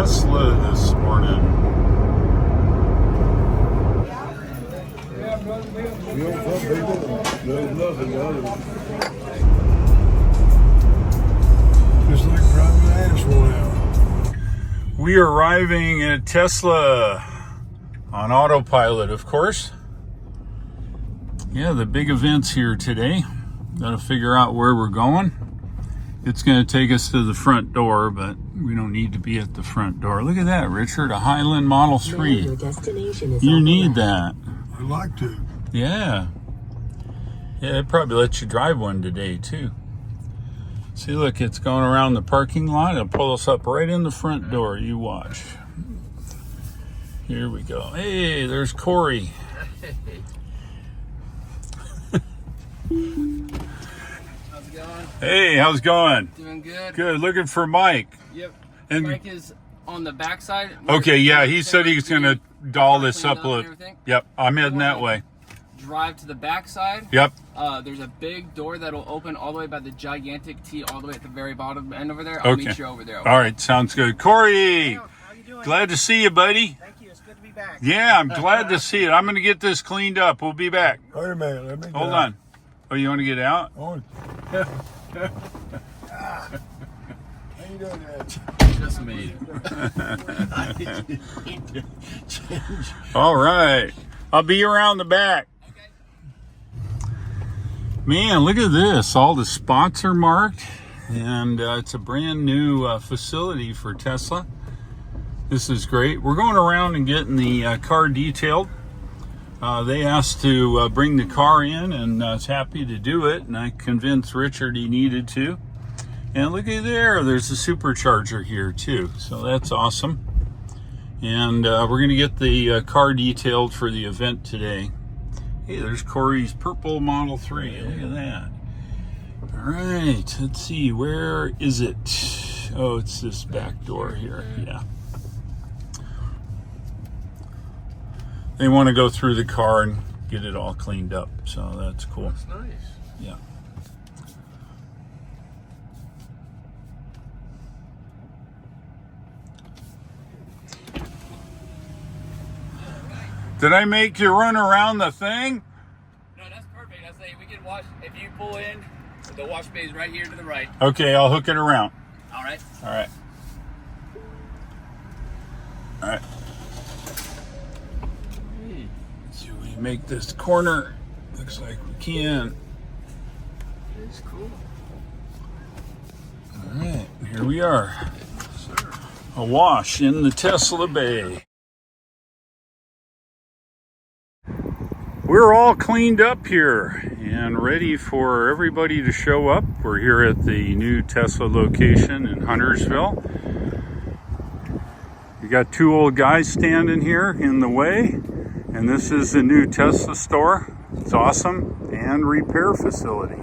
Tesla this morning. Just like driving an asshole out. We are arriving at Tesla on autopilot, of course. Yeah, the big event's here today. Got to figure out where we're going. It's going to take us to the front door, but we don't need to be at the front door. Look at that, Richard, a Highland Model 3. You need that. I'd like to. Yeah. Yeah, it probably lets you drive one today, too. See, look, it's going around the parking lot. It'll pull us up right in the front door. You watch. Here we go. Hey, there's Corey. How's it going? Hey, how's it going? Doing good. Good. Looking for Mike. Yep. And Mike is on the backside. okay, yeah, he said he's going to doll this up a little. Yep, I'm heading that way. Drive to the backside. Yep. There's a big door that'll open all the way by the gigantic T, all the way at the very bottom end over there. I'll meet you over there. All right, sounds good. Corey, How you doing? glad to see you, buddy. Thank you. It's good to be back. Yeah, I'm glad to see it. I'm going to get this cleaned up. We'll be back. Wait a minute. Let me Hold on. Oh, you want to get out? Oh. How you doing, Dad? Just made it. All right. I'll be around the back. Man, look at this. All the spots are marked, and it's a brand new facility for Tesla. This is great. We're going around and getting the car detailed. They asked to bring the car in, and I was happy to do it, and I convinced Richard he needed to. And look at there, there's a supercharger here too, so that's awesome. And we're going to get the car detailed for the event today. Hey, there's Corey's purple Model 3. Look at that. All right, let's see, where is it? Oh, it's this back door here, yeah. They want to go through the car and get it all cleaned up, so that's cool. That's nice. Yeah. Did I make you run around the thing? No, that's perfect. I say we can wash. If you pull in, the wash bay is right here to the right. Okay, I'll hook it around. All right. All right. All right. So we make this corner. Looks like we can. It's cool. All right, here we are. A wash in the Tesla Bay. We're all cleaned up here and ready for everybody to show up. We're here at the new Tesla location in Huntersville. We got two old guys standing here in the way, and this is the new Tesla store. It's awesome, and repair facility.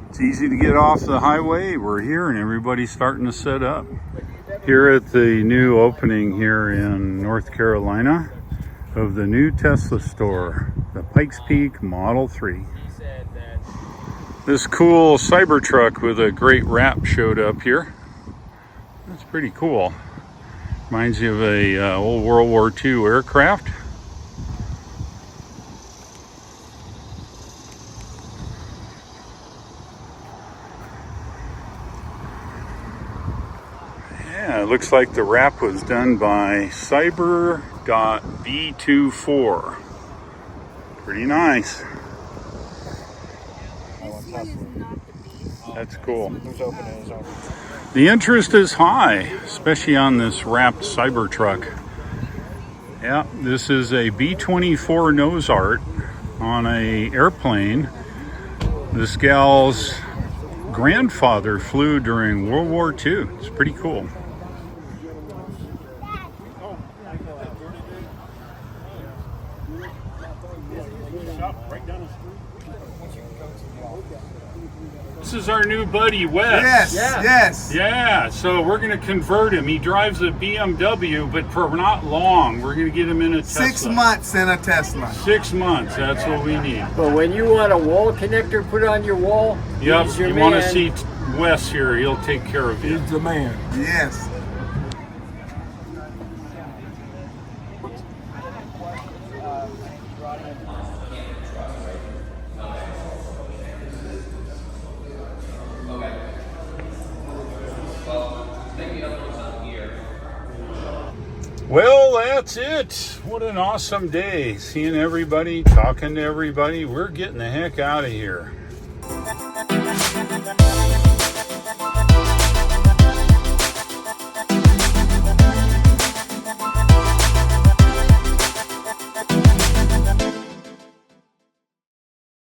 It's easy to get off the highway. We're here and everybody's starting to set up. Here at the new opening here in North Carolina of the new Tesla store, the Pikes Peak Model 3. This cool Cybertruck with a great wrap showed up here. That's pretty cool. Reminds you of a old World War II aircraft. Yeah, it looks like the wrap was done by Cyber.B24. Pretty nice. That's cool. The interest is high, especially on this wrapped Cybertruck. Yeah, this is a B-24 nose art on a airplane. This gal's grandfather flew during World War II. It's pretty cool. This is our new buddy, Wes. Yes. Yeah, so we're going to convert him. He drives a BMW, but for not long. We're going to get him in a Tesla. 6 months in a Tesla. 6 months, that's what we need. But when you want a wall connector put on your wall, Yep, he's your you man. want to see Wes here. He'll take care of you. He's the man. Yes. that's it. What an awesome day. Seeing everybody, talking to everybody. We're getting the heck out of here.